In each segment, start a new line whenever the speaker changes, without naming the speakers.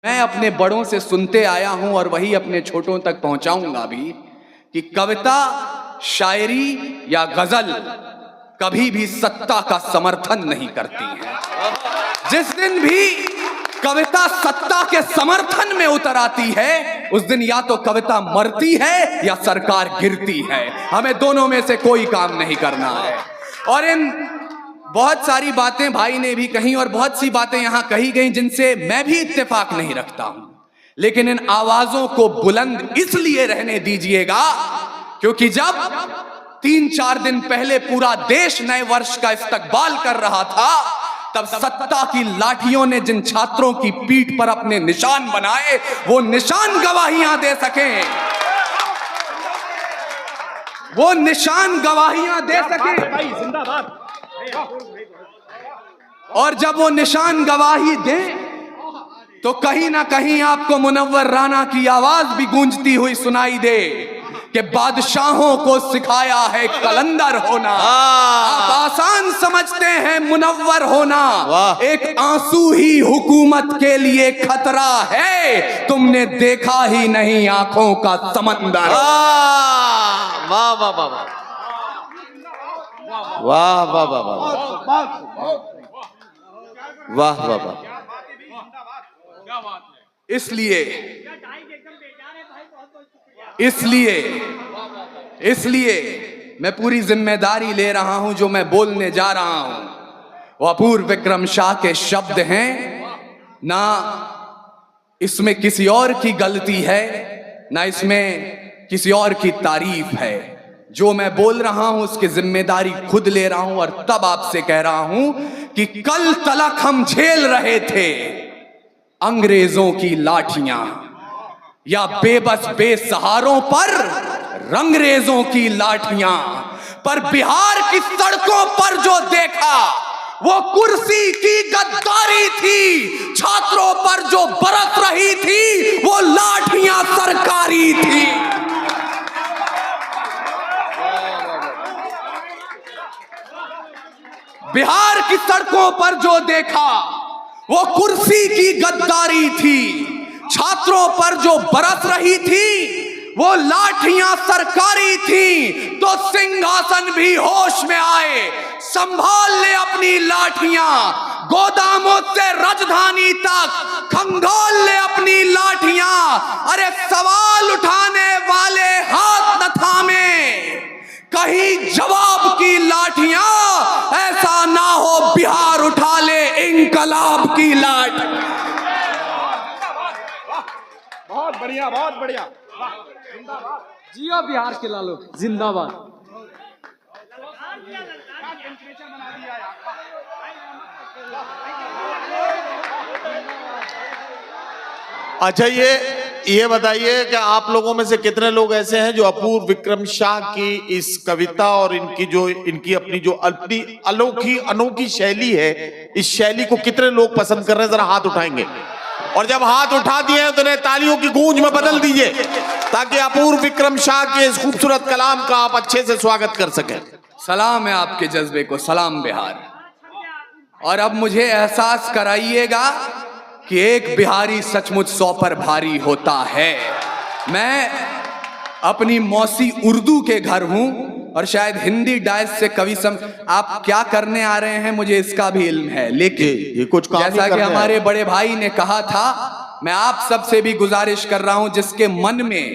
मैं अपने बड़ों से सुनते आया हूं और वही अपने छोटों तक पहुंचाऊंगा भी कि कविता, शायरी या गजल कभी भी सत्ता का समर्थन नहीं करती है। जिस दिन भी कविता सत्ता के समर्थन में उतर आती है, उस दिन या तो कविता मरती है या सरकार गिरती है। हमें दोनों में से कोई काम नहीं करना है। और इन बहुत सारी बातें भाई ने भी कही और बहुत सी बातें यहां कही गई जिनसे मैं भी इत्तेफाक नहीं रखता हूं, लेकिन इन आवाजों को बुलंद इसलिए रहने दीजिएगा क्योंकि जब 3-4 दिन पहले पूरा देश नए वर्ष का इस्तकबाल कर रहा था, तब सत्ता की लाठियों ने जिन छात्रों की पीठ पर अपने निशान बनाए, वो निशान गवाहियां दे सकें, वो निशान गवाहियां दे सकें। जिंदाबाद। और जब वो निशान गवाही दे तो कहीं ना कहीं आपको मुनव्वर राना की आवाज भी गूंजती हुई सुनाई दे कि बादशाहों को सिखाया है कलंदर होना। आप आसान समझते हैं मुनव्वर होना, एक आंसू ही हुकूमत के लिए खतरा है। तुमने देखा ही नहीं आंखों का समंदर।
वाह वाह वाह वाह वाह वाह वाह वाह वाह।
इसलिए मैं पूरी जिम्मेदारी ले रहा हूं। जो मैं बोलने जा रहा हूं वो अपूर्व विक्रम शाह के शब्द हैं, ना इसमें किसी और की गलती है, ना इसमें किसी और की तारीफ है। जो मैं बोल रहा हूं उसकी जिम्मेदारी खुद ले रहा हूं और तब आपसे कह रहा हूं कि कल तलक हम झेल रहे थे अंग्रेजों की लाठियां, या बेबस बेसहारों पर रंगरेजों की लाठियां, पर बिहार की सड़कों पर जो देखा वो कुर्सी की गद्दारी थी। छात्रों पर जो बरस रही थी वो लाठियां सरकारी थी। बिहार की सड़कों पर जो देखा वो कुर्सी की गद्दारी थी। छात्रों पर जो बरस रही थी वो लाठियां सरकारी थी। तो सिंहासन भी होश में आए, संभाल ले अपनी लाठियां। गोदामों से राजधानी तक खंगाल ले अपनी लाठियां। अरे सवाल उठाने वाले हाथ न थामे, कहीं जवाब की लाठियां। ऐसा ना हो बिहार उठा ले इंकलाब की लाठ।
बहुत बढ़िया, बहुत बढ़िया।
जियो बिहार के लालो, जिंदाबाद।
अच्छा, ये बताइए कि आप लोगों में से कितने लोग ऐसे हैं जो अपूर्व विक्रम शाह की इस कविता और इनकी अपनी अनोखी शैली है, इस शैली को कितने लोग पसंद कर रहे हैं? जरा हाथ उठाएंगे। और जब हाथ उठा दिए हैं तो उन्हें तालियों की गूंज में बदल दीजिए ताकि अपूर्व विक्रम शाह के इस खूबसूरत कलाम का आप अच्छे से स्वागत कर सकें।
सलाम है आपके जज्बे को, सलाम बिहार। और अब मुझे एहसास कराइएगा कि एक बिहारी सचमुच 100 पर भारी होता है। मैं अपनी मौसी उर्दू के घर हूं और शायद हिंदी डायस से कवि आप क्या करने आ रहे हैं मुझे इसका भी इल्म है, लेकिन
ये कुछ काम
जैसा कि हमारे बड़े भाई ने कहा था, मैं आप सबसे भी गुजारिश कर रहा हूं जिसके मन में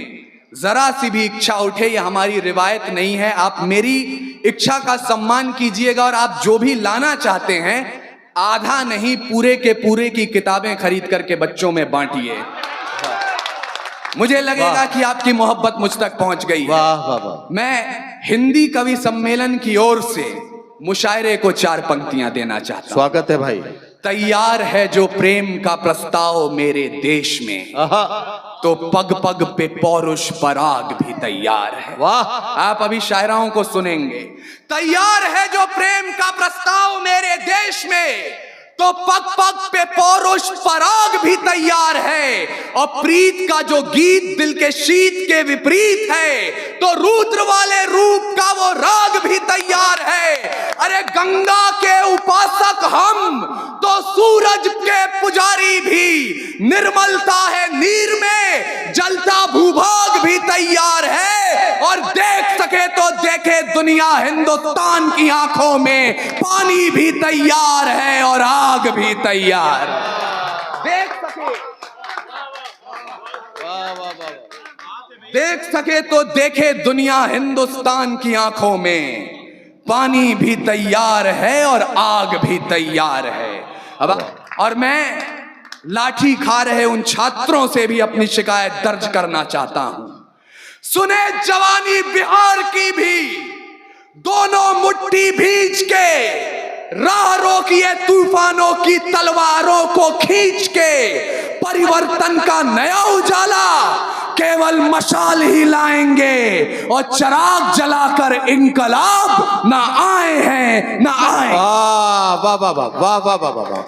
जरा सी भी इच्छा उठे, ये हमारी रिवायत नहीं है, आप मेरी इच्छा का सम्मान कीजिएगा और आप जो भी लाना चाहते हैं आधा नहीं पूरे के पूरे की किताबें खरीद करके बच्चों में बांटिए। मुझे लगेगा कि आपकी मोहब्बत मुझ तक पहुंच गई है।
वाह वाह वाह।
मैं हिंदी कवि सम्मेलन की ओर से मुशायरे को 4 पंक्तियां देना चाहता हूं।
स्वागत है भाई।
तैयार है जो प्रेम का प्रस्ताव मेरे देश में, तो पग पग पे पौरुष पराग भी तैयार है।
वाह।
आप अभी शायराओं को सुनेंगे। तैयार है जो प्रेम का प्रस्ताव मेरे देश में, तो पग पग पे पौरुष पराग भी तैयार है। और प्रीत का जो गीत दिल के शीत के विपरीत है, तो रुद्र वाले रूप का वो राग भी तैयार है। अरे गंगा के उपासक हम तो सूरज के पुजारी भी, निर्मलता है नीर में, जलता भूभाग भी तैयार है। और देख सके तो देखे दुनिया हिंदुस्तान की आंखों में, पानी भी तैयार है और आग भी तैयार। देख सके तो देखे दुनिया हिंदुस्तान की आंखों में, पानी भी तैयार है और आग भी तैयार है। अब और मैं लाठी खा रहे उन छात्रों से भी अपनी शिकायत दर्ज करना चाहता हूं। सुने जवानी बिहार की भी, दोनों मुट्ठी भींच के राह रोकिए तूफानों की तलवारों को खींच के। परिवर्तन का नया उजाला केवल मशाल ही लाएंगे, और चिराग जलाकर इनकलाब ना आए हैं ना आए।
वाह वाह वाह वाह वाह वाह वाह वाह।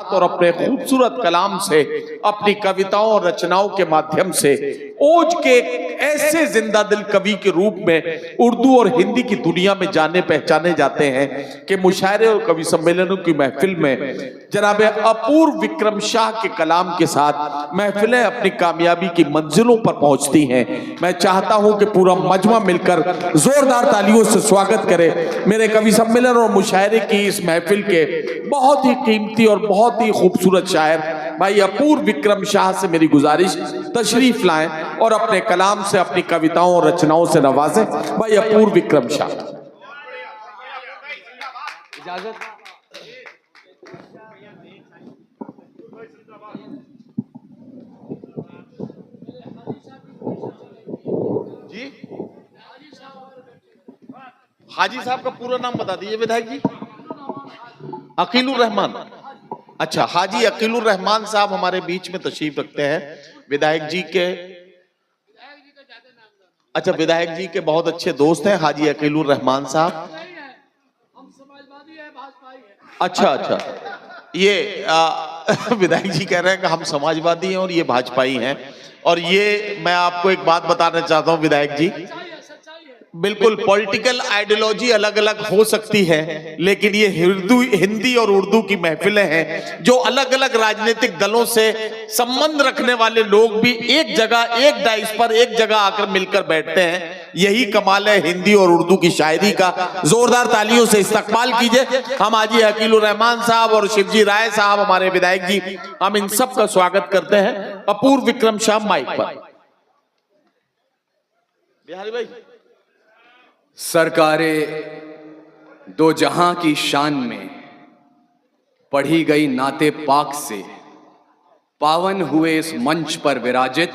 और अपने खूबसूरत कलाम से, अपनी कविताओं और रचनाओं के माध्यम से ओज के ऐसे जिंदा दिल कवि के रूप में उर्दू और हिंदी की दुनिया में जाने पहचाने जाते हैं कि मुशायरे और कवि सम्मेलनों की महफिल में जनाब अपूर्व विक्रम शाह के कलाम के साथ महफिलें अपनी कामयाबी की मंजिलों पर पहुंचती हैं। मैं चाहता हूं कि पूरा मजमा मिलकर जोरदार तालियों से स्वागत करे मेरे कवि सम्मेलन और मुशायरे की इस महफिल के बहुत ही कीमती और बहुत ही खूबसूरत शायर भाई अपूर्व विक्रम शाह से मेरी गुजारिश, तशरीफ लाएं और अपने कलाम से, अपनी कविताओं और रचनाओं से नवाजें भाई अपूर्व विक्रम शाह।
इजाजत।
जी हाजी साहब का पूरा नाम बता दीजिए विधायक जी। अकीलुर रहमान। अच्छा, हाजी अकीलुर रहमान साहब हमारे बीच में तशरीफ रखते हैं। विधायक जी के, अच्छा विधायक जी के बहुत अच्छे दोस्त हैं हाजी अकीलुर रहमान साहब। अच्छा अच्छा, ये विधायक जी कह रहे हैं कि हम समाजवादी हैं और ये भाजपाई हैं। और ये मैं आपको एक बात बताना चाहता हूं विधायक जी, बिल्कुल पॉलिटिकल आइडियोलॉजी अलग अलग हो सकती है, लेकिन ये हिंदी और उर्दू की महफिलें हैं जो अलग अलग राजनीतिक दलों से संबंध रखने वाले लोग भी एक जगह, एक डाइस पर एक जगह आकर मिलकर बैठते हैं। यही कमाल है हिंदी और उर्दू की शायरी का। जोरदार तालियों से इस्तकबाल कीजिए हम हाजी अकीलुर रहमान साहब और शिवजी राय साहब हमारे विधायक जी, हम इन सब का स्वागत करते हैं। अपूर्व विक्रम शाह माइक पर। बिहारी भाई,
सरकारे दो जहां की शान में पढ़ी गई नाते पाक से, पावन हुए इस मंच पर विराजित